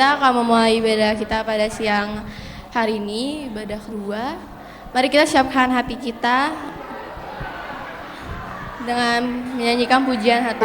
kita akan memulai ibadah kita pada siang hari ini, ibadah kedua. Mari kita siapkan hati kita dengan menyanyikan pujian hati.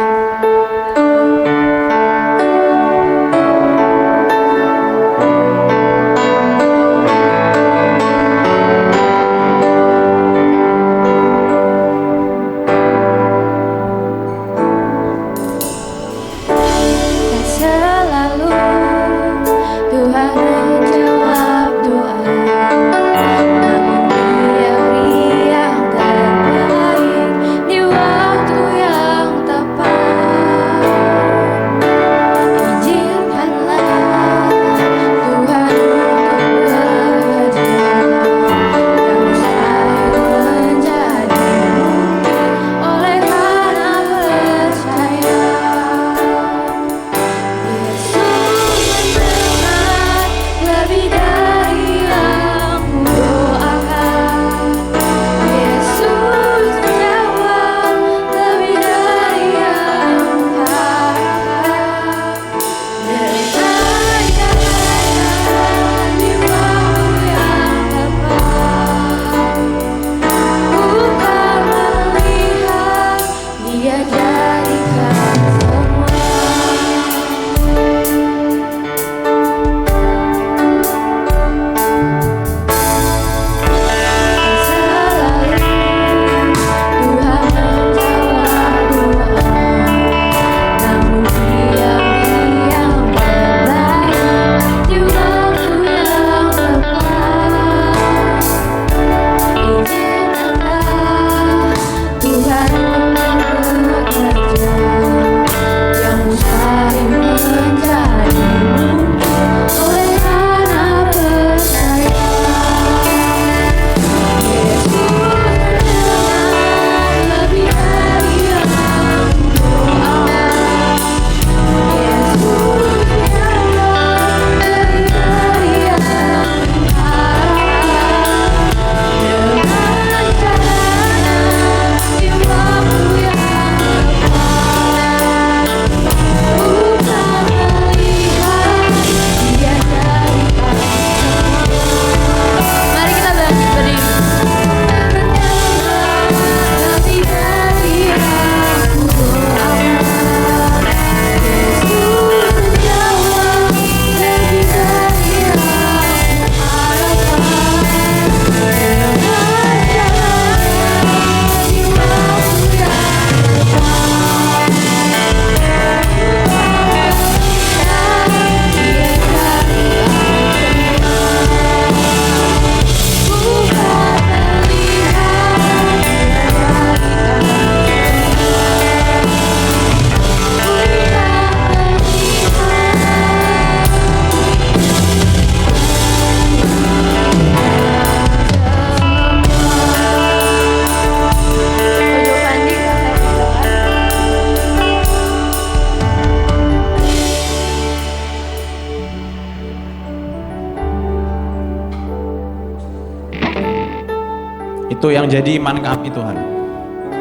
Itu yang jadi iman kami Tuhan.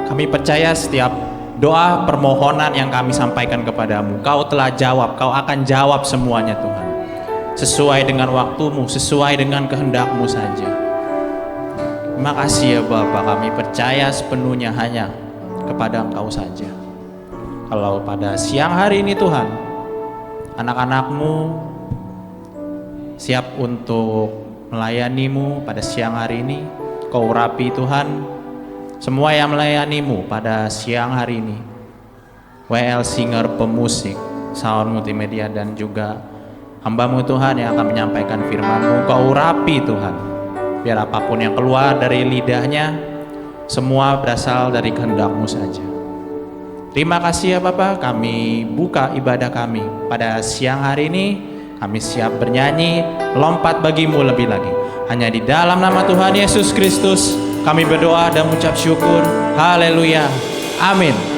Kami percaya setiap doa permohonan yang kami sampaikan kepadamu, Kau telah jawab, Kau akan jawab semuanya Tuhan. Sesuai dengan waktumu, sesuai dengan kehendakmu saja. Terima kasih ya Bapa, kami percaya sepenuhnya hanya kepada Engkau saja. Kalau pada siang hari ini Tuhan, anak-anakmu siap untuk melayanimu pada siang hari ini, Kau urapi Tuhan semua yang melayanimu pada siang hari ini. WL Singer pemusik, sound multimedia, dan juga hamba-Mu Tuhan yang akan menyampaikan firman-Mu, Kau urapi Tuhan. Biar apapun yang keluar dari lidahnya, semua berasal dari kehendak-Mu saja. Terima kasih ya Bapa, kami buka ibadah kami pada siang hari ini. Kami siap bernyanyi, lompat bagimu lebih lagi. Hanya di dalam nama Tuhan Yesus Kristus kami berdoa dan mengucap syukur. Haleluya. Amin.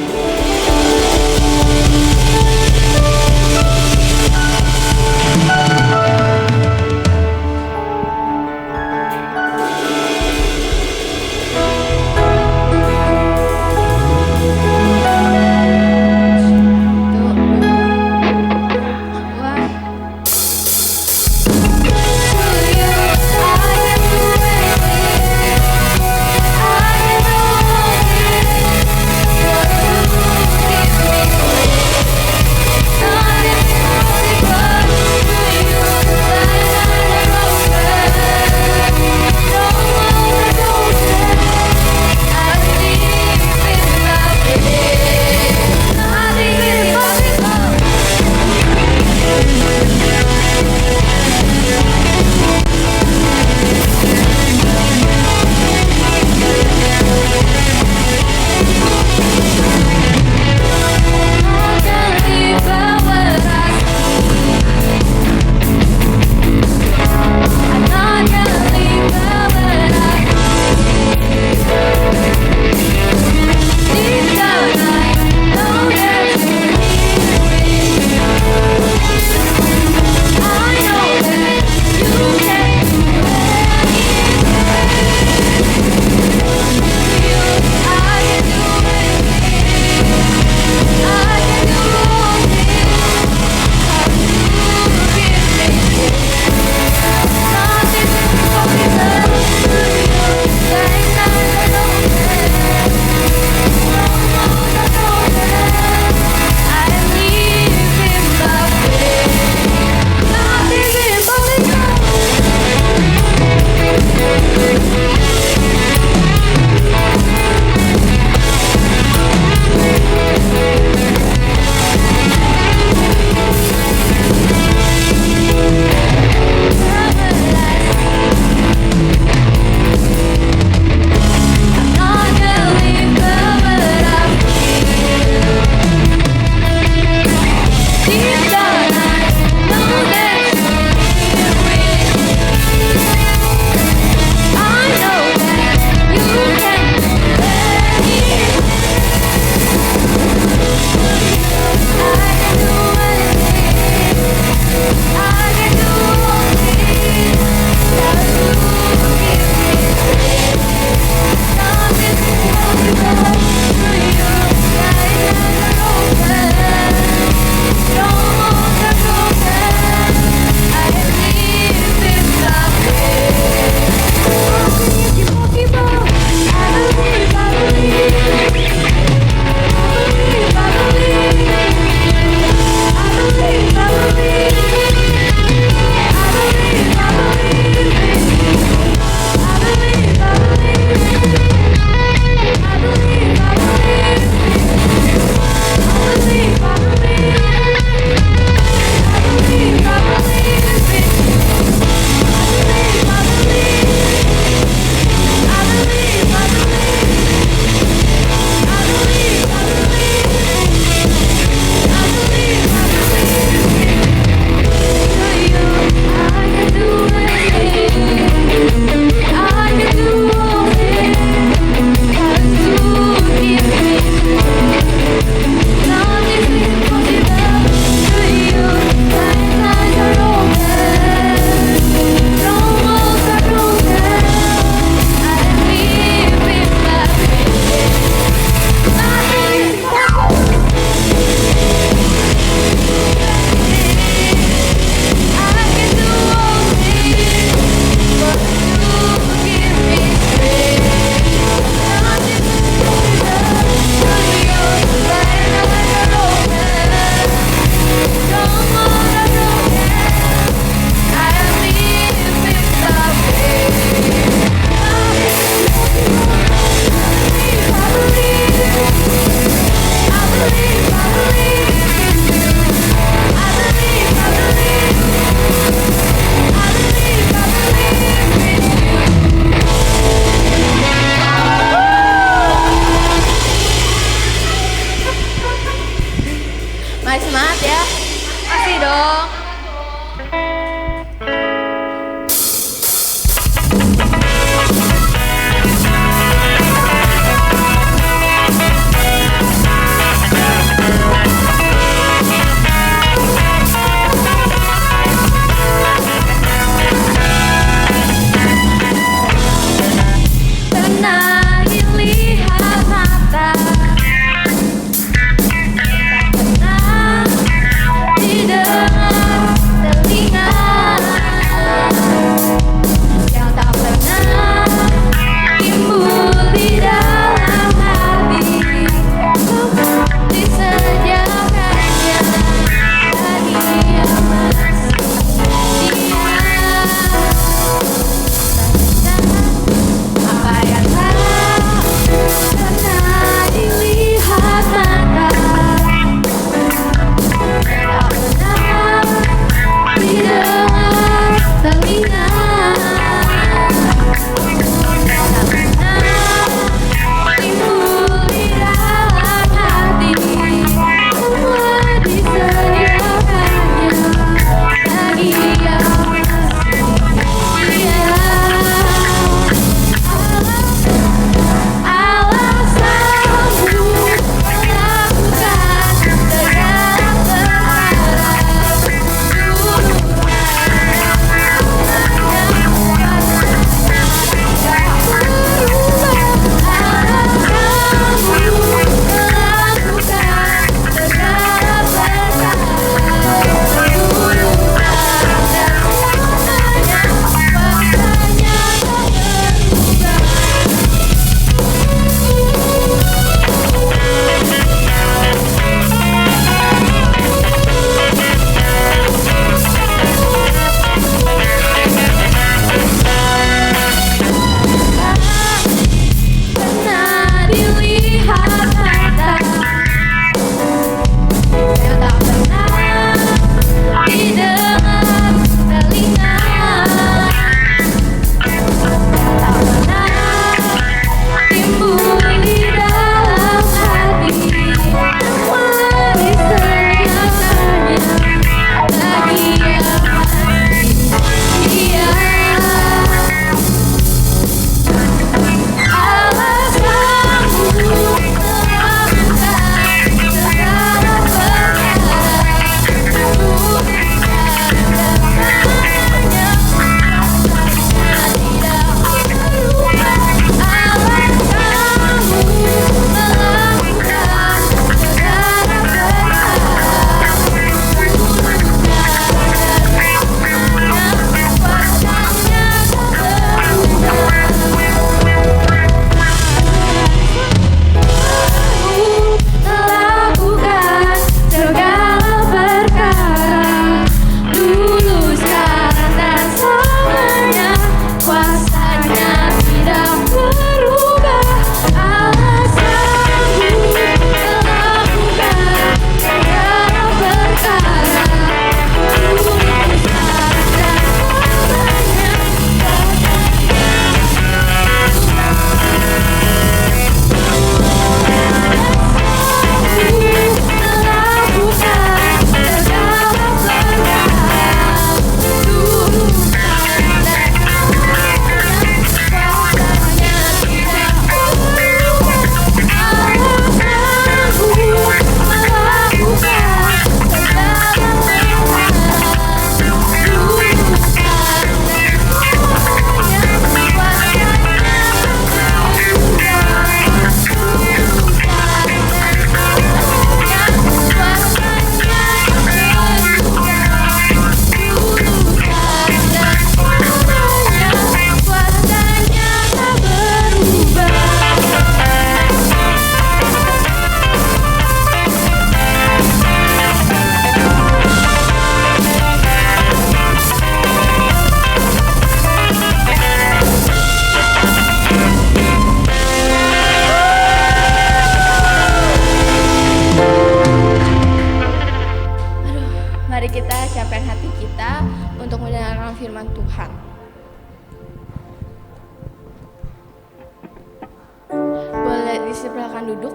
Silakan duduk.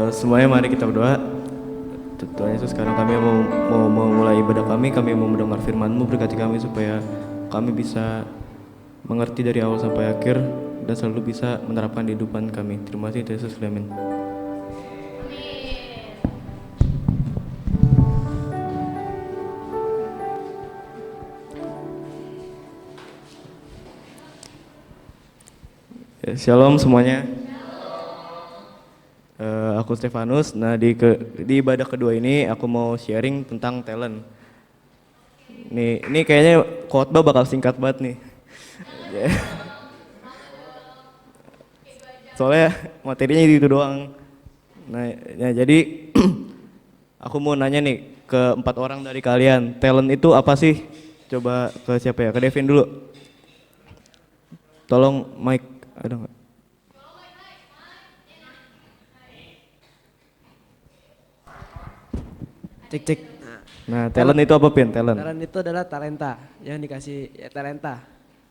Semuanya mari kita berdoa. Tuhan Yesus, sekarang kami mau memulai ibadah kami mau mendengar firman-Mu, berkati kami supaya kami bisa mengerti dari awal sampai akhir dan selalu bisa menerapkan di kehidupan kami. Terima kasih Yesus, amin. Shalom semuanya. Aku Stefanus. Nah di ibadah kedua ini aku mau sharing tentang talent. Ini kayaknya khotbah bakal singkat banget nih. Soalnya materinya itu doang. Nah ya, jadi aku mau nanya nih ke 4 orang dari kalian. Talent itu apa sih? Coba ke siapa ya? Ke Devin dulu. Tolong mic ada nggak? Cek cek. Nah, talent itu apa, Pin? Talent. Talent itu adalah talenta yang dikasih ya, talenta.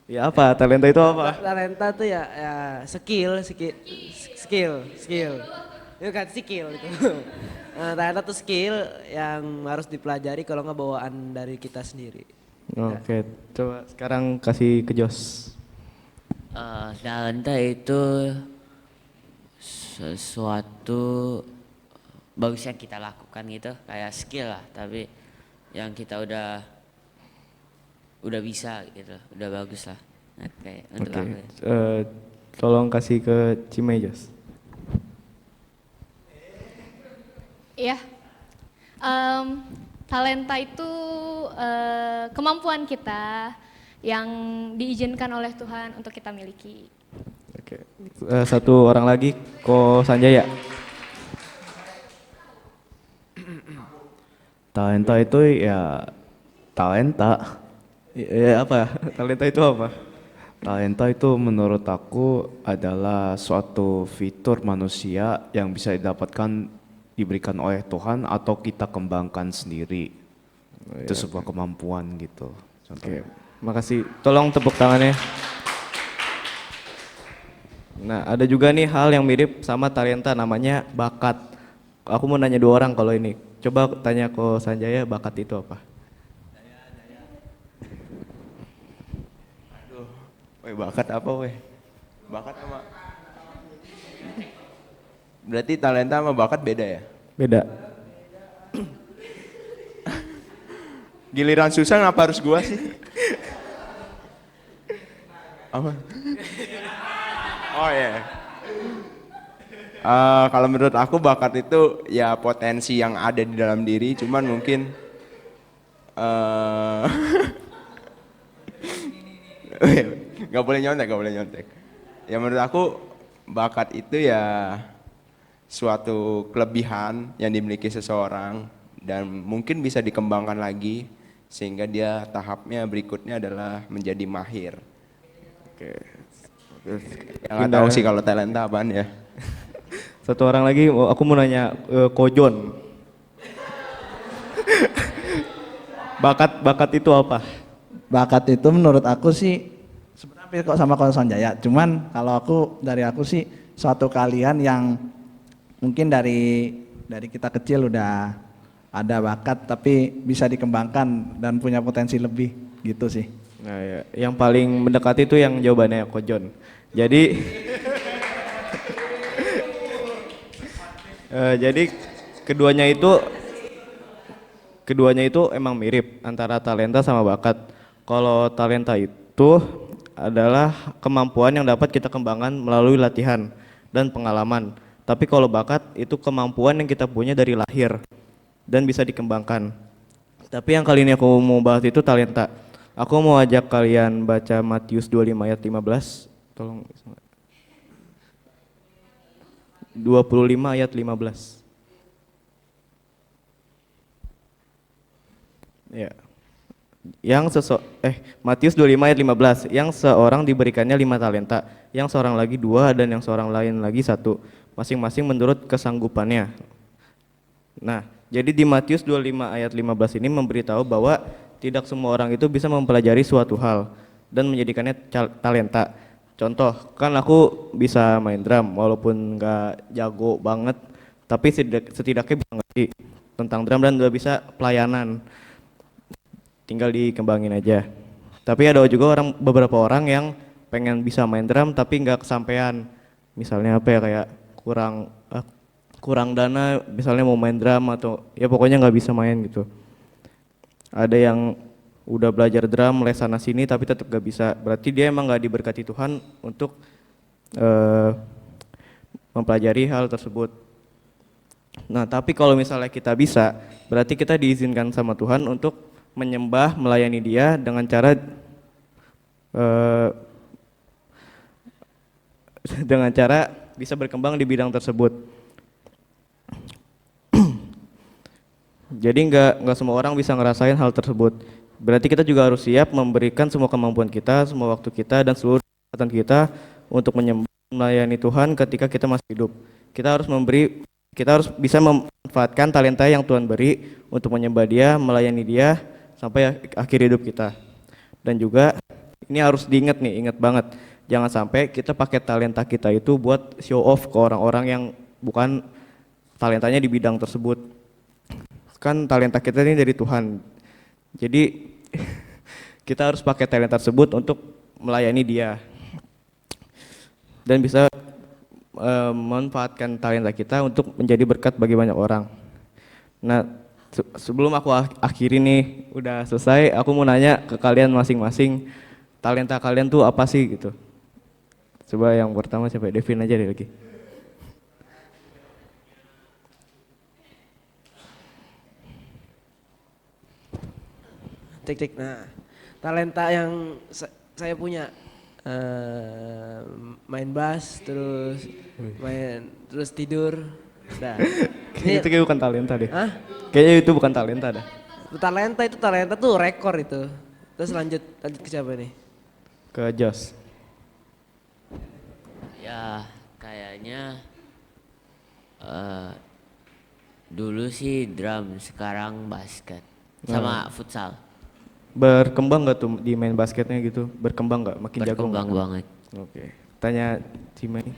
Ya apa? Talenta itu apa? Talenta tuh ya skill. Itu kan skill itu. Talenta tuh skill yang harus dipelajari kalau nggak bawaan dari kita sendiri. Oke, coba sekarang kasih ke Jos. Talenta itu sesuatu bagus yang kita lakukan gitu, kayak skill lah, tapi yang kita udah bisa gitu, udah bagus lah. Nah, kayak untuk Oke, aku ya. tolong kasih ke Cimei, Jos. Iya. Talenta itu kemampuan kita yang diizinkan oleh Tuhan untuk kita miliki. Oke, satu orang lagi, Ko Sanjaya. Talenta itu ya talenta. Ya apa? Talenta itu apa? Talenta itu menurut aku adalah suatu fitur manusia yang bisa diberikan oleh Tuhan atau kita kembangkan sendiri. Itu sebuah kemampuan gitu. Oke, makasih. Tolong tepuk tangannya. Nah, ada juga nih hal yang mirip sama talenta, namanya bakat. Aku mau nanya 2 orang kalau ini. Coba tanya ke Sanjaya, bakat itu apa? Weh, bakat apa weh? Bakat sama berarti talenta sama bakat beda ya? Beda. Giliran susah ngapa harus gua sih? Apa? Oh ya. Kalau menurut aku bakat itu ya potensi yang ada di dalam diri, cuman mungkin nggak boleh nyontek. Ya menurut aku bakat itu ya suatu kelebihan yang dimiliki seseorang dan mungkin bisa dikembangkan lagi sehingga dia tahapnya berikutnya adalah menjadi mahir. Oke. Yang nggak tahu sih kalau talenta apaan ya. Satu orang lagi, aku mau nanya Kojon. Bakat itu apa? Bakat itu menurut aku sih sebenarnya kok sama kalau Sanjaya. Cuman kalau dari aku sih suatu kalian yang mungkin dari kita kecil udah ada bakat tapi bisa dikembangkan dan punya potensi lebih gitu sih. Nah, ya, yang paling mendekati itu yang jawabannya Kojon. Jadi jadi keduanya itu emang mirip antara talenta sama bakat. Kalau talenta itu adalah kemampuan yang dapat kita kembangkan melalui latihan dan pengalaman. Tapi kalau bakat itu kemampuan yang kita punya dari lahir dan bisa dikembangkan. Tapi yang kali ini aku mau bahas itu talenta. Aku mau ajak kalian baca Matius 25 ayat 15. Tolong 25 ayat 15. Ya. Matius 25 ayat 15. Yang seorang diberikannya 5 talenta, yang seorang lagi 2 dan yang seorang lain lagi 1, masing-masing menurut kesanggupannya. Nah, jadi di Matius 25 ayat 15 ini memberitahu bahwa tidak semua orang itu bisa mempelajari suatu hal dan menjadikannya talenta. Contoh, kan aku bisa main drum walaupun nggak jago banget, tapi setidaknya bisa ngerti tentang drum dan udah bisa pelayanan. Tinggal dikembangin aja. Tapi ada juga beberapa orang yang pengen bisa main drum tapi nggak kesampaian. Misalnya apa ya, kayak kurang dana, misalnya mau main drum atau ya pokoknya nggak bisa main gitu. Ada yang udah belajar drum les sana sini tapi tetap gak bisa, berarti dia emang gak diberkati Tuhan untuk eh, mempelajari hal tersebut. Nah, tapi kalau misalnya kita bisa, berarti kita diizinkan sama Tuhan untuk menyembah, melayani Dia dengan cara dengan cara bisa berkembang di bidang tersebut. Jadi nggak semua orang bisa ngerasain hal tersebut. Berarti kita juga harus siap memberikan semua kemampuan kita, semua waktu kita, dan seluruh kesempatan kita untuk melayani Tuhan ketika kita masih hidup. Kita harus bisa memanfaatkan talenta yang Tuhan beri untuk menyembah Dia, melayani Dia sampai akhir hidup kita. Dan juga ini harus diingat nih, ingat banget. Jangan sampai kita pakai talenta kita itu buat show off ke orang-orang yang bukan talentanya di bidang tersebut. Kan talenta kita ini dari Tuhan. Jadi kita harus pakai talenta tersebut untuk melayani Dia. Dan bisa memanfaatkan talenta kita untuk menjadi berkat bagi banyak orang. Nah, sebelum aku akhiri nih, udah selesai, aku mau nanya ke kalian masing-masing, talenta kalian tuh apa sih gitu? Coba yang pertama siapa? Devin aja deh lagi. Cek. Nah, talenta yang saya punya main bass, terus tidur. Nah, Kayaknya itu kayak bukan talenta deh. Hah? Kayaknya itu bukan talenta dah. Talenta tuh rekor itu. Terus lanjut ke siapa nih? Ke Jos. Ya kayaknya dulu sih drum, sekarang basket sama futsal. Berkembang nggak tuh di main basketnya gitu? Berkembang nggak? Makin jago? Berkembang banget. Oke. Tanya Cima nih.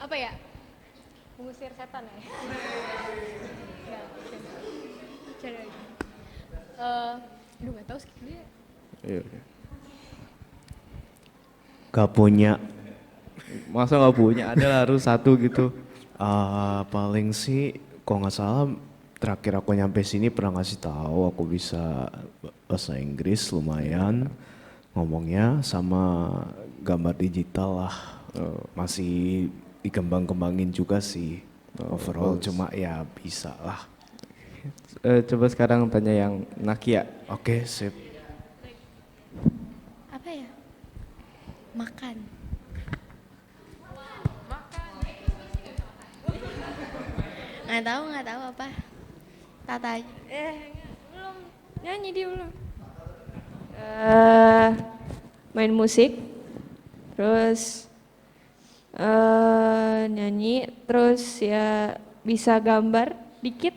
Apa ya? Mengusir setan ya? Nggak, oke. Cari lagi. Aduh nggak tahu skip dulu ya. Iya. Gak punya. Masa nggak punya? Ada harus satu gitu. Paling sih, kalau nggak salah terakhir aku nyampe sini pernah ngasih tahu aku bisa bahasa Inggris lumayan ngomongnya, sama gambar digital lah. Masih dikembang-kembangin juga sih. Overall cuma ya bisa lah. Coba sekarang tanya yang Nakia. Oke, sip. Apa ya? Makan. Nggak tahu apa. Tata aja. Belum. Nyanyi dia belum. Main musik, terus nyanyi, terus ya bisa gambar dikit.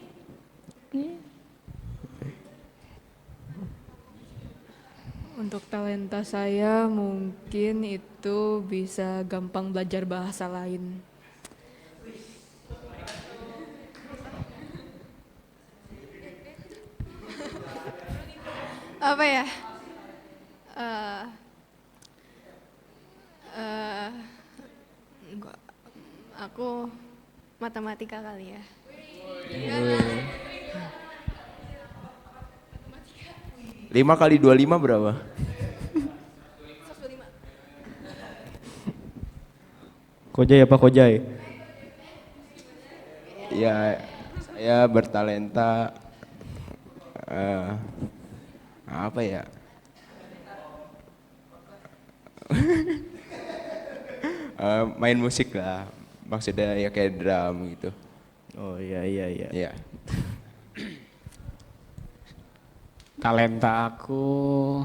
Untuk talenta saya mungkin itu bisa gampang belajar bahasa lain. Apa ya? Aku matematika kali ya. 5 kali 25 berapa? Kojai apa Kojai? Ya, saya bertalenta apa ya? Main musik lah, maksudnya ya kayak drum gitu. Oh iya. Ya. Talenta aku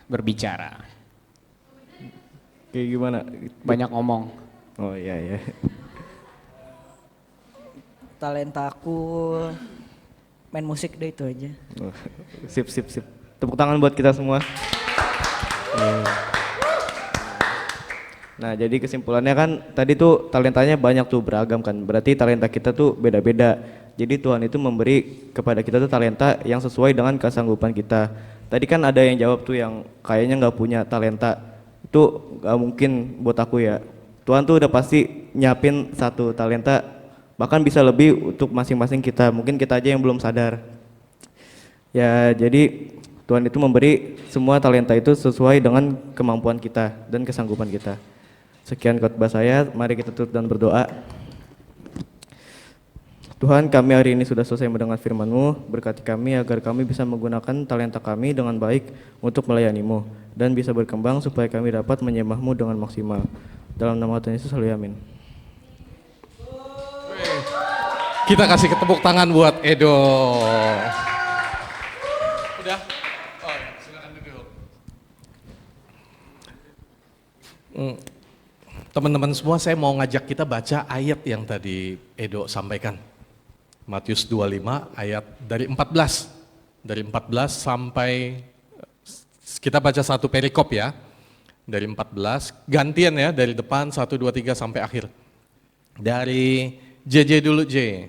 berbicara. Kayak gimana? Banyak ngomong. Oh iya. Talenta aku main musik deh, itu aja. Oh, sip. Tepuk tangan buat kita semua. Nah, jadi kesimpulannya kan tadi tuh talentanya banyak tuh, beragam kan. Berarti talenta kita tuh beda-beda. Jadi Tuhan itu memberi kepada kita tuh talenta yang sesuai dengan kesanggupan kita. Tadi kan ada yang jawab tuh yang kayaknya nggak punya talenta. Itu nggak mungkin buat aku ya. Tuhan tuh udah pasti nyiapin satu talenta, bahkan bisa lebih untuk masing-masing kita. Mungkin kita aja yang belum sadar. Ya, jadi Tuhan itu memberi semua talenta itu sesuai dengan kemampuan kita dan kesanggupan kita. Sekian khotbah saya, mari kita tutup dan berdoa. Tuhan, kami hari ini sudah selesai mendengar firman-Mu, berkati kami agar kami bisa menggunakan talenta kami dengan baik untuk melayani-Mu dan bisa berkembang supaya kami dapat menyembah-Mu dengan maksimal. Dalam nama Tuhan Yesus, haleluya, amin. Kita kasih tepuk tangan buat Edo. Udah? Oh, silakan duduk. Teman-teman semua, saya mau ngajak kita baca ayat yang tadi Edo sampaikan. Matius 25 ayat dari 14. Dari 14 sampai, kita baca satu perikop ya. Dari 14, gantian ya, dari depan 1, 2, 3 sampai akhir. Dari JJ dulu, J.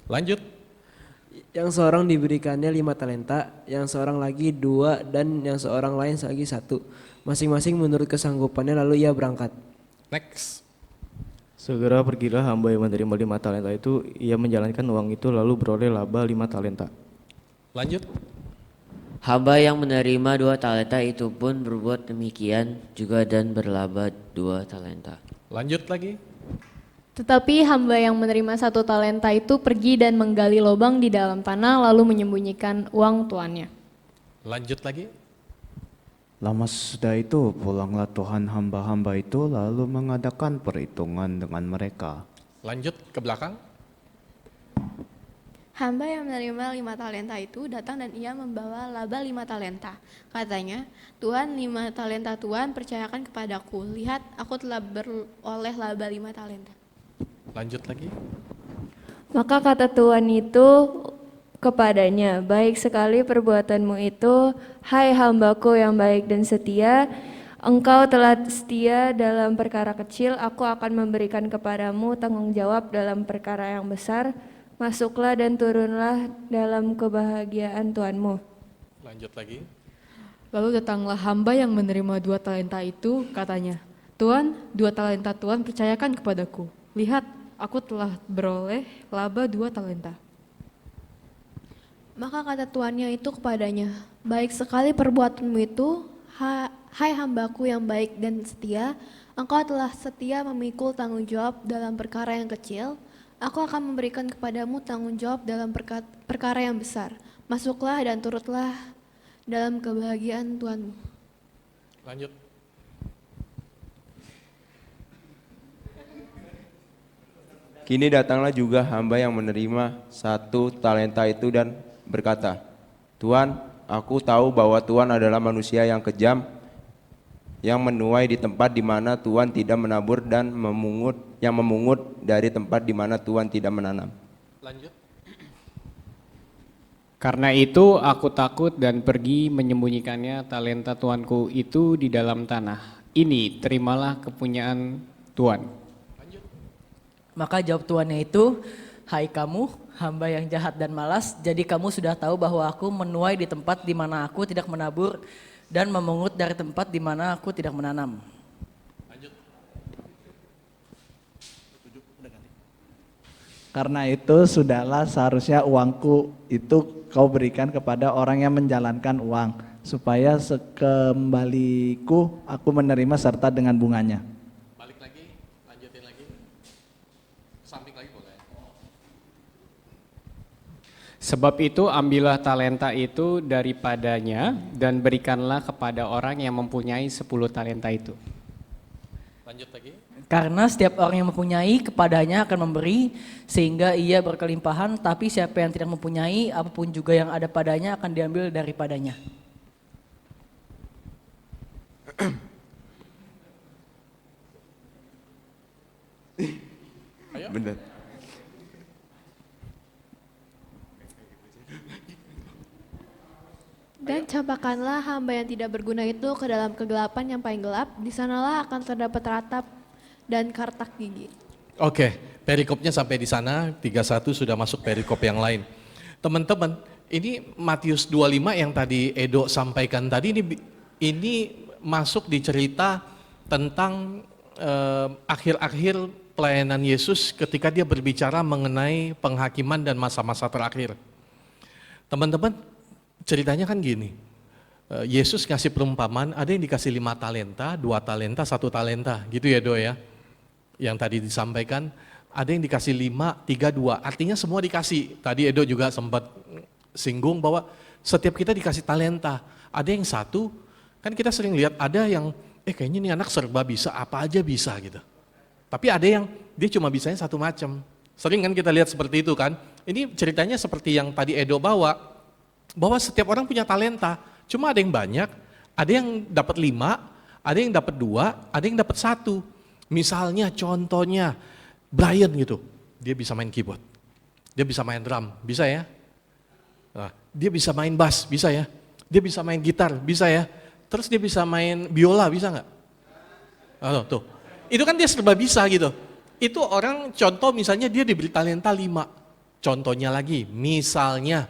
Lanjut. Yang seorang diberikannya 5 talenta, yang seorang lagi 2, dan yang seorang lain lagi 1. Masing-masing menurut kesanggupannya, lalu ia berangkat. Next. Segera pergilah hamba yang menerima 5 talenta itu, ia menjalankan uang itu lalu beroleh laba 5 talenta. Lanjut. Hamba yang menerima 2 talenta itu pun berbuat demikian juga dan berlaba 2 talenta. Lanjut lagi. Tetapi hamba yang menerima 1 talenta itu pergi dan menggali lubang di dalam tanah lalu menyembunyikan uang tuannya. Lanjut lagi. Lama sesudah itu pulanglah Tuhan hamba-hamba itu lalu mengadakan perhitungan dengan mereka. Lanjut ke belakang. Hamba yang menerima 5 talenta itu datang dan ia membawa laba 5 talenta. Katanya, Tuhan, 5 talenta Tuhan percayakan kepadaku. Lihat, aku telah beroleh laba 5 talenta. Lanjut lagi. Maka kata Tuhan itu kepadanya, baik sekali perbuatanmu itu, hai hambaku yang baik dan setia. Engkau telah setia dalam perkara kecil, aku akan memberikan kepadamu tanggung jawab dalam perkara yang besar. Masuklah dan turunlah dalam kebahagiaan Tuhanmu. Lanjut lagi. Lalu datanglah hamba yang menerima 2 talenta itu, katanya, Tuhan, 2 talenta Tuhan percayakan kepadaku. Lihat, aku telah beroleh laba 2 talenta. Maka kata tuannya itu kepadanya, baik sekali perbuatanmu itu, hai hambaku yang baik dan setia, engkau telah setia memikul tanggung jawab dalam perkara yang kecil, aku akan memberikan kepadamu tanggung jawab dalam perkara yang besar. Masuklah dan turutlah dalam kebahagiaan Tuhanmu. Lanjut. Kini datanglah juga hamba yang menerima 1 talenta itu dan berkata, Tuhan, aku tahu bahwa Tuhan adalah manusia yang kejam, yang menuai di tempat di mana Tuhan tidak menabur dan memungut dari tempat di mana Tuhan tidak menanam. Lanjut. Karena itu aku takut dan pergi menyembunyikannya talenta Tuanku itu di dalam tanah. Ini terimalah kepunyaan Tuhan. Maka jawab tuannya itu, hai kamu, hamba yang jahat dan malas, jadi kamu sudah tahu bahwa aku menuai di tempat di mana aku tidak menabur dan memungut dari tempat di mana aku tidak menanam. Karena itu sudahlah seharusnya uangku itu kau berikan kepada orang yang menjalankan uang, supaya sekembaliku aku menerima serta dengan bunganya. Balik lagi, lanjutin lagi. Samping lagi boleh. Sebab itu ambillah talenta itu daripadanya dan berikanlah kepada orang yang mempunyai 10 talenta itu. Lanjut lagi. Karena setiap orang yang mempunyai kepadanya akan memberi sehingga ia berkelimpahan, tapi siapa yang tidak mempunyai apapun juga yang ada padanya akan diambil daripadanya. Bener. Dan campakkanlah hamba yang tidak berguna itu ke dalam kegelapan yang paling gelap, di sanalah akan terdapat ratap dan kartak gigi. Oke, perikopnya sampai di sana, 31 sudah masuk perikop yang lain. Teman-teman, ini Matius 25 yang tadi Edo sampaikan tadi, ini masuk di cerita tentang akhir-akhir pelayanan Yesus ketika dia berbicara mengenai penghakiman dan masa-masa terakhir. Teman-teman, ceritanya kan gini, Yesus ngasih perumpamaan, ada yang dikasih 5 talenta, 2 talenta, 1 talenta, gitu ya Do ya. Yang tadi disampaikan, ada yang dikasih 5, 3, 2, artinya semua dikasih. Tadi Edo juga sempat singgung bahwa setiap kita dikasih talenta, ada yang 1, kan kita sering lihat ada yang, kayaknya ini anak serba bisa, apa aja bisa gitu. Tapi ada yang dia cuma bisanya 1 macam. Sering kan kita lihat seperti itu kan. Ini ceritanya seperti yang tadi Edo bawa, bahwa setiap orang punya talenta. Cuma ada yang banyak, ada yang dapat 5, ada yang dapat 2, ada yang dapat 1. Misalnya contohnya Brian gitu, dia bisa main keyboard, dia bisa main drum, bisa ya. Nah, dia bisa main bass, bisa ya. Dia bisa main gitar, bisa ya. Terus dia bisa main biola, bisa nggak? Oh, tuh, itu kan dia serba bisa gitu. Itu orang contoh misalnya dia diberi talenta 5. Contohnya lagi, misalnya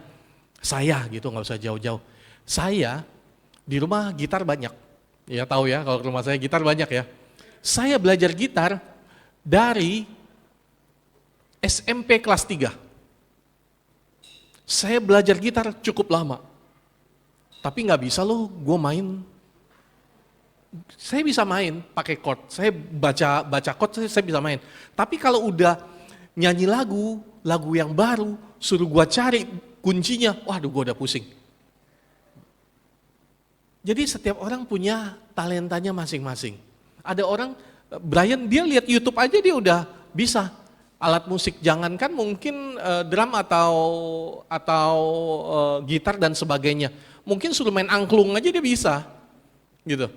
saya gitu, nggak usah jauh-jauh. Saya di rumah gitar banyak, ya tahu ya kalau rumah saya gitar banyak ya. Saya belajar gitar dari SMP kelas 3. Saya belajar gitar cukup lama, tapi nggak bisa loh gue main. Saya bisa main pakai chord, saya baca chord saya bisa main. Tapi kalau udah nyanyi lagu yang baru, suruh gue cari kuncinya, waduh gue udah pusing. Jadi setiap orang punya talentanya masing-masing. Ada orang, Brian dia lihat YouTube aja dia udah bisa alat musik, jangankan mungkin drum atau gitar dan sebagainya. Mungkin suruh main angklung aja dia bisa, gitu.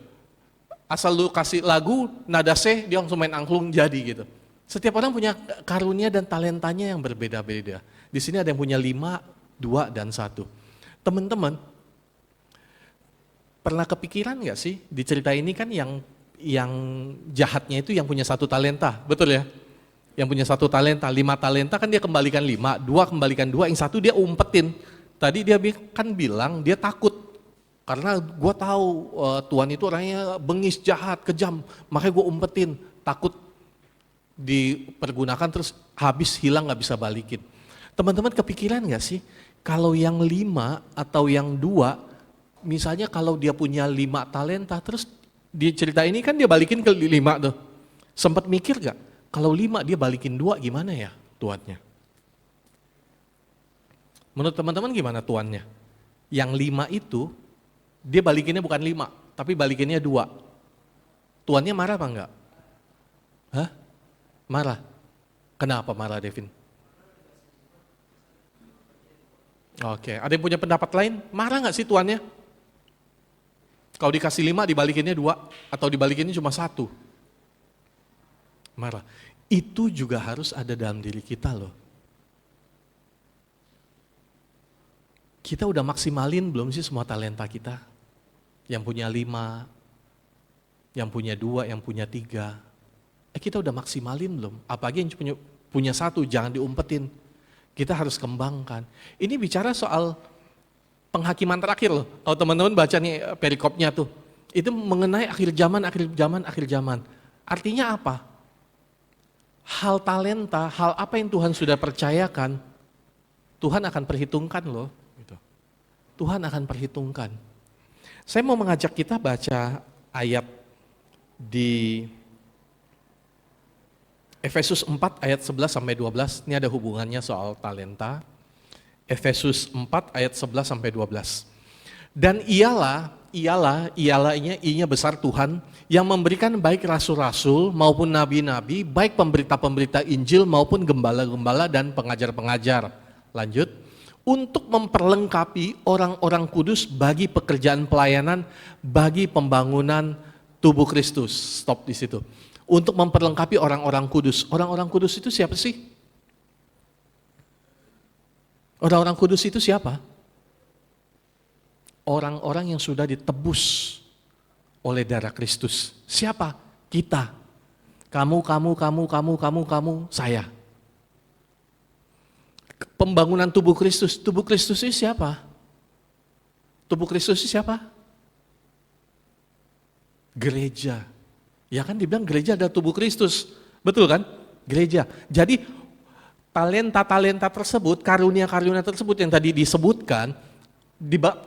Asal lu kasih lagu nada C dia langsung main angklung jadi gitu. Setiap orang punya karunia dan talentanya yang berbeda-beda. Di sini ada yang punya 5, 2 dan 1. Teman-teman, pernah kepikiran nggak sih di cerita ini kan yang jahatnya itu yang punya 1 talenta, betul ya? Yang punya 1 talenta, 5 talenta kan dia kembalikan 5, 2 kembalikan 2, yang 1 dia umpetin. Tadi dia kan bilang dia takut, karena gue tahu Tuhan itu orangnya bengis, jahat, kejam, makanya gue umpetin, takut dipergunakan terus habis, hilang, nggak bisa balikin. Teman-teman kepikiran nggak sih kalau yang 5 atau yang 2, misalnya kalau dia punya 5 talenta, terus di cerita ini kan dia balikin ke 5 tuh. Sempat mikir gak? Kalau 5 dia balikin 2 gimana ya tuannya? Menurut teman-teman gimana tuannya? Yang 5 itu, dia balikinnya bukan 5, tapi balikinnya 2. Tuannya marah apa enggak? Hah? Marah? Kenapa marah Devin? Oke, ada yang punya pendapat lain? Marah gak sih tuannya? Kalau dikasih 5 dibalikinnya 2 atau dibalikinnya cuma 1. Marah. Itu juga harus ada dalam diri kita loh. Kita udah maksimalin belum sih semua talenta kita? Yang punya 5, yang punya 2, yang punya 3. Kita udah maksimalin belum? Apalagi yang punya 1, jangan diumpetin. Kita harus kembangkan. Ini bicara soal penghakiman terakhir loh. Kalau teman-teman baca nih perikopnya tuh, itu mengenai akhir zaman. Artinya apa? Hal talenta, hal apa yang Tuhan sudah percayakan, Tuhan akan perhitungkan loh. Gitu. Tuhan akan perhitungkan. Saya mau mengajak kita baca ayat di Efesus 4 ayat 11 sampai 12. Ini ada hubungannya soal talenta. Efesus 4 ayat 11 sampai 12. Dan ianya besar Tuhan yang memberikan baik rasul-rasul maupun nabi-nabi, baik pemberita-pemberita Injil maupun gembala-gembala dan pengajar-pengajar. Lanjut. Untuk memperlengkapi orang-orang kudus bagi pekerjaan pelayanan, bagi pembangunan tubuh Kristus. Stop di situ. Untuk memperlengkapi orang-orang kudus. Orang-orang kudus itu siapa sih? Orang-orang kudus itu siapa? Orang-orang yang sudah ditebus oleh darah Kristus. Siapa? Kita. Kamu, saya. Pembangunan tubuh Kristus. Tubuh Kristus itu siapa? Tubuh Kristus itu siapa? Gereja Ya kan dibilang gereja adalah tubuh Kristus. Betul kan? Gereja. Jadi talenta-talenta tersebut, karunia-karunia tersebut yang tadi disebutkan,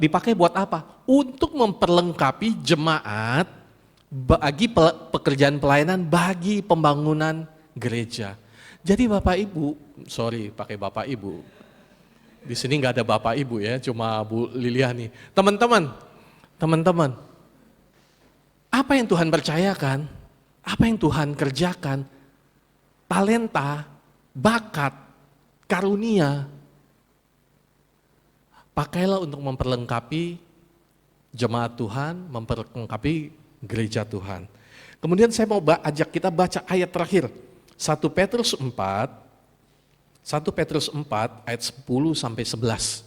dipakai buat apa? Untuk memperlengkapi jemaat bagi pekerjaan pelayanan, bagi pembangunan gereja. Jadi Bapak Ibu, sorry pakai Bapak Ibu, di sini nggak ada Bapak Ibu ya, cuma Bu Liliani. Teman-teman, apa yang Tuhan percayakan, apa yang Tuhan kerjakan, talenta, bakat, karunia, pakailah untuk memperlengkapi jemaat Tuhan, memperlengkapi gereja Tuhan. Kemudian saya mau ajak kita baca ayat terakhir, 1 Petrus 4 ayat 10 sampai 11.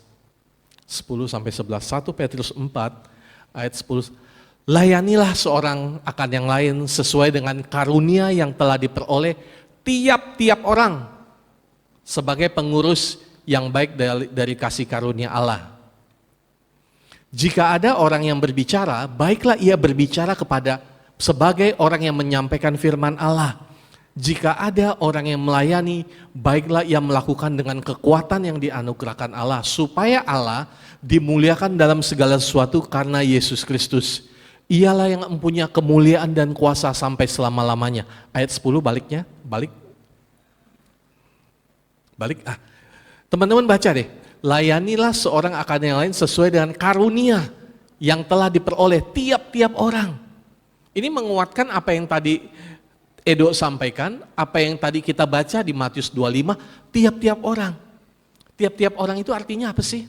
10 sampai 11. 1 Petrus 4 ayat 10. Layanilah seorang akan yang lain sesuai dengan karunia yang telah diperoleh tiap-tiap orang sebagai pengurus yang baik dari kasih karunia Allah. Jika ada orang yang berbicara, baiklah ia berbicara sebagai orang yang menyampaikan firman Allah. Jika ada orang yang melayani, baiklah ia melakukan dengan kekuatan yang dianugerahkan Allah, supaya Allah dimuliakan dalam segala sesuatu karena Yesus Kristus. Ialah yang mempunyai kemuliaan dan kuasa sampai selama-lamanya. Ayat 10 baliknya, balik. Teman-teman baca deh. Layanilah seorang akan yang lain sesuai dengan karunia yang telah diperoleh tiap-tiap orang. Ini menguatkan apa yang tadi Edo sampaikan, apa yang tadi kita baca di Matius 25, tiap-tiap orang. Tiap-tiap orang itu artinya apa sih?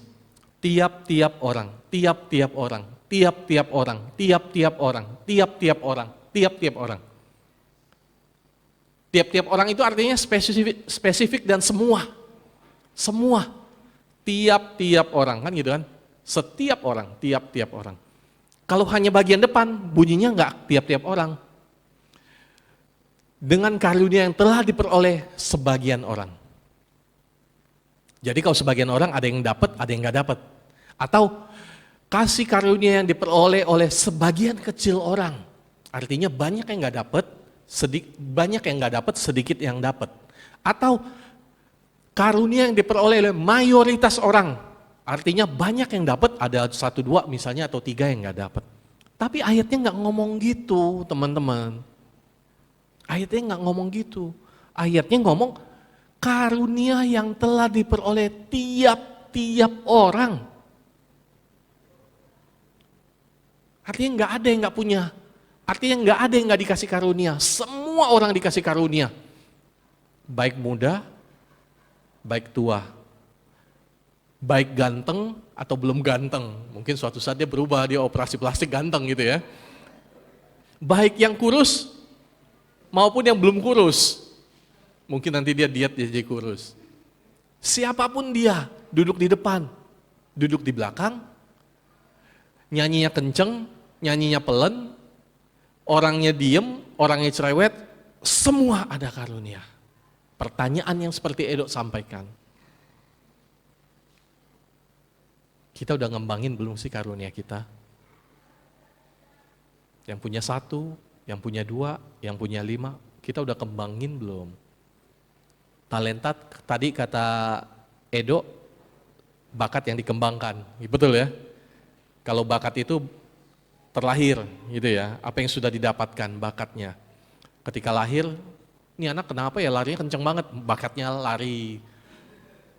Tiap-tiap orang, tiap-tiap orang, tiap-tiap orang, tiap-tiap orang, tiap-tiap orang, tiap-tiap orang. Tiap-tiap orang itu artinya spesifik dan semua. Semua. Tiap-tiap orang, kan gitu kan? Setiap orang, tiap-tiap orang. Kalau hanya bagian depan, bunyinya enggak tiap-tiap orang. Dengan karunia yang telah diperoleh sebagian orang. Jadi kalau sebagian orang ada yang dapat, ada yang enggak dapat. Atau kasih karunia yang diperoleh oleh sebagian kecil orang. Artinya banyak yang enggak dapat, banyak yang enggak dapat, sedikit yang dapat. Atau karunia yang diperoleh oleh mayoritas orang. Artinya banyak yang dapat, ada 1, 2 misalnya atau 3 yang enggak dapat. Tapi ayatnya enggak ngomong gitu, teman-teman. Ayatnya enggak ngomong gitu. Ayatnya ngomong karunia yang telah diperoleh tiap-tiap orang. Artinya enggak ada yang enggak punya. Artinya enggak ada yang enggak dikasih karunia. Semua orang dikasih karunia. Baik muda, baik tua. Baik ganteng atau belum ganteng. Mungkin suatu saat dia berubah, dia operasi plastik ganteng gitu ya. Baik yang kurus maupun yang belum kurus. Mungkin nanti dia diet jadi kurus. Siapapun dia, duduk di depan, duduk di belakang, nyanyinya kenceng, nyanyinya pelen, orangnya diem, orangnya cerewet, semua ada karunia. Pertanyaan yang seperti Edo sampaikan. Kita udah ngembangin belum sih karunia kita? Yang punya 1, yang punya 2, yang punya 5, kita udah kembangin belum? Talenta tadi kata Edo, bakat yang dikembangkan, betul ya? Kalau bakat itu terlahir gitu ya, apa yang sudah didapatkan bakatnya. Ketika lahir, ini anak kenapa ya larinya kenceng banget, bakatnya lari.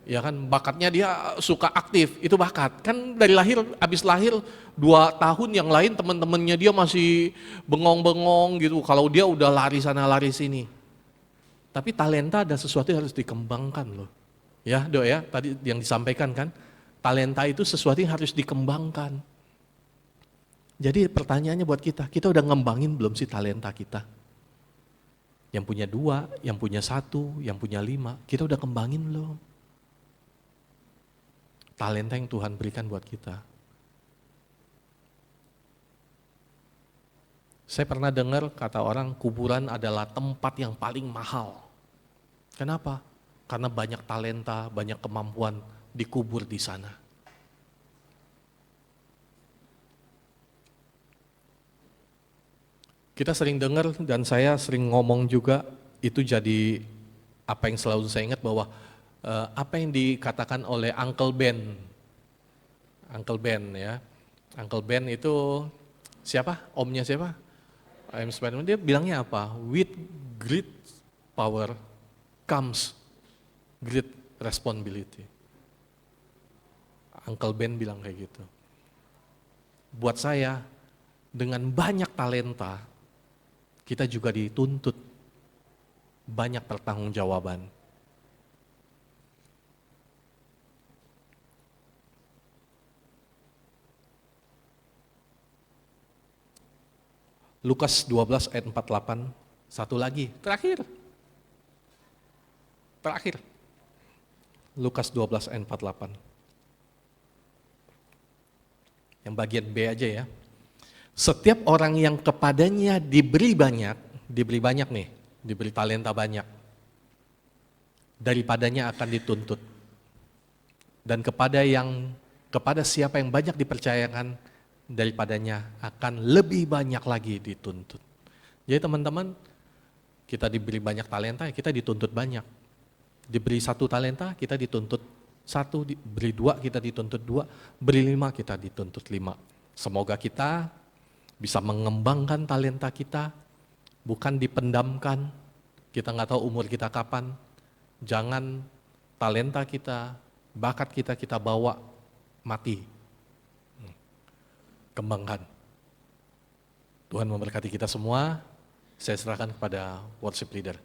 Ya kan, bakatnya dia suka aktif, itu bakat. Kan dari lahir, habis lahir 2 tahun yang lain teman-temannya dia masih bengong-bengong gitu. Kalau dia udah lari sana lari sini. Tapi talenta ada sesuatu yang harus dikembangkan loh. Ya Dok ya, tadi yang disampaikan kan. Talenta itu sesuatu yang harus dikembangkan. Jadi pertanyaannya buat kita udah ngembangin belum sih talenta kita? Yang punya 2, yang punya 1, yang punya 5, kita udah kembangin belum? Talenta yang Tuhan berikan buat kita. Saya pernah dengar kata orang kuburan adalah tempat yang paling mahal. Kenapa? Karena banyak talenta, banyak kemampuan dikubur di sana. Kita sering dengar dan saya sering ngomong juga, itu jadi apa yang selalu saya ingat bahwa apa yang dikatakan oleh Uncle Ben. Uncle Ben ya. Uncle Ben itu siapa? Omnya siapa? I'm Spider-Man. Dia bilangnya apa? With great power comes great responsibility. Uncle Ben bilang kayak gitu. Buat saya, dengan banyak talenta, kita juga dituntut banyak pertanggungjawaban. Lukas 12 ayat 48, satu lagi, terakhir. Lukas 12 ayat 48. Yang bagian B aja ya. Setiap orang yang kepadanya diberi banyak nih, diberi talenta banyak, daripadanya akan dituntut. Dan kepada siapa yang banyak dipercayakan, daripadanya akan lebih banyak lagi dituntut. Jadi teman-teman, kita diberi banyak talenta, kita dituntut banyak. Diberi 1 talenta, kita dituntut 1, beri 2, kita dituntut 2, beri 5, kita dituntut 5. Semoga kita bisa mengembangkan talenta kita, bukan dipendamkan. Kita nggak tahu umur kita kapan. Jangan talenta kita, bakat kita bawa mati. Kembangkan. Tuhan memberkati kita semua. Saya serahkan kepada worship leader.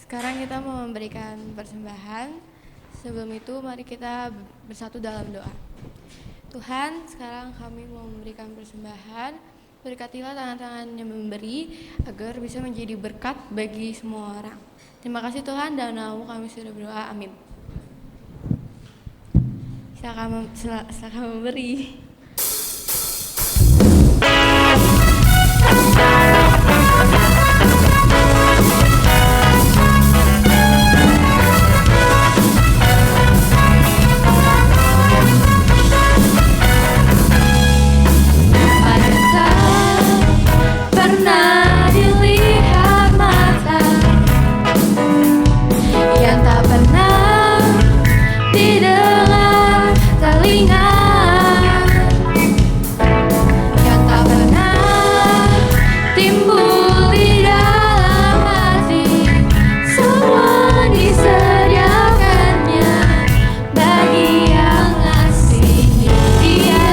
Sekarang kita mau memberikan persembahan. Sebelum itu mari kita bersatu dalam doa. Tuhan, sekarang kami mau memberikan persembahan. Berkatilah tangan-tangan yang memberi agar bisa menjadi berkat bagi semua orang. Terima kasih Tuhan, dalam nama-Mu kami sudah berdoa. Amin. Silakan memberi. Pernah dilihat mata yang tak pernah didengar telinga, yang tak pernah timbul di dalam hati, semua disediakannya bagi yang ngasihnya Dia.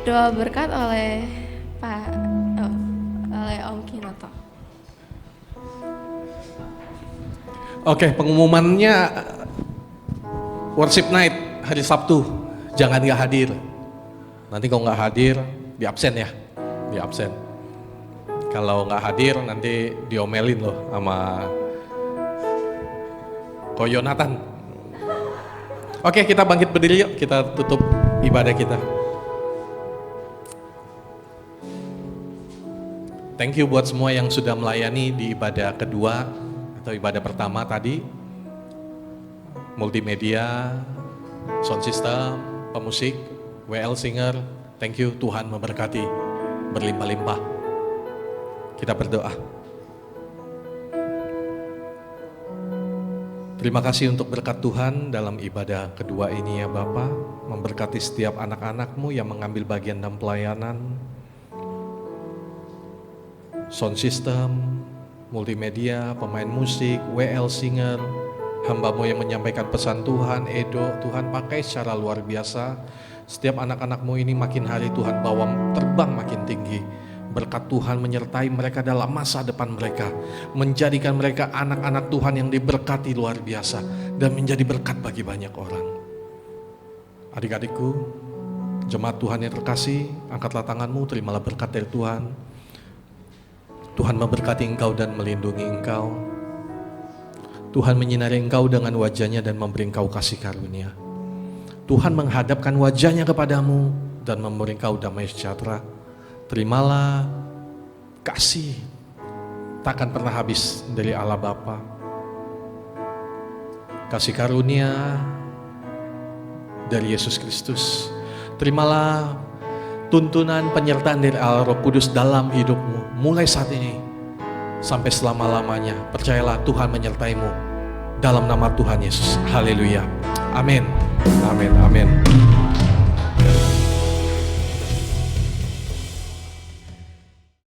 Doa berkat oleh oleh Om Kinoto. Oke, pengumumannya worship night hari Sabtu, jangan nggak hadir. Nanti kalau nggak hadir, di absen ya, di absen. Kalau nggak hadir nanti diomelin loh sama Ko Yonatan. Oke, kita bangkit berdiri yuk, kita tutup ibadah kita. Thank you buat semua yang sudah melayani di ibadah kedua atau ibadah pertama tadi. Multimedia, sound system, pemusik, WL singer, thank you, Tuhan memberkati berlimpah-limpah. Kita berdoa. Terima kasih untuk berkat Tuhan dalam ibadah kedua ini ya Bapa, memberkati setiap anak-anak-Mu yang mengambil bagian dalam pelayanan. sound system, multimedia, pemain musik, WL Singer, hamba-Mu yang menyampaikan pesan Tuhan, Edo, Tuhan pakai secara luar biasa. Setiap anak-anak-Mu ini makin hari Tuhan bawa terbang makin tinggi. Berkat Tuhan menyertai mereka dalam masa depan mereka, menjadikan mereka anak-anak Tuhan yang diberkati luar biasa dan menjadi berkat bagi banyak orang. Adik-adikku, jemaat Tuhan yang terkasih, angkatlah tanganmu, terimalah berkat dari Tuhan. Tuhan memberkati engkau dan melindungi engkau. Tuhan menyinari engkau dengan wajahnya dan memberi engkau kasih karunia. Tuhan menghadapkan wajahnya kepadamu dan memberi engkau damai sejahtera. Terimalah kasih takkan pernah habis dari Allah Bapa. Kasih karunia dari Yesus Kristus. Terimalah tuntunan penyertaan dari Allah Roh Kudus dalam hidupmu mulai saat ini sampai selama-lamanya. Percayalah Tuhan menyertaimu dalam nama Tuhan Yesus. Haleluya. Amin. Amin. Amin.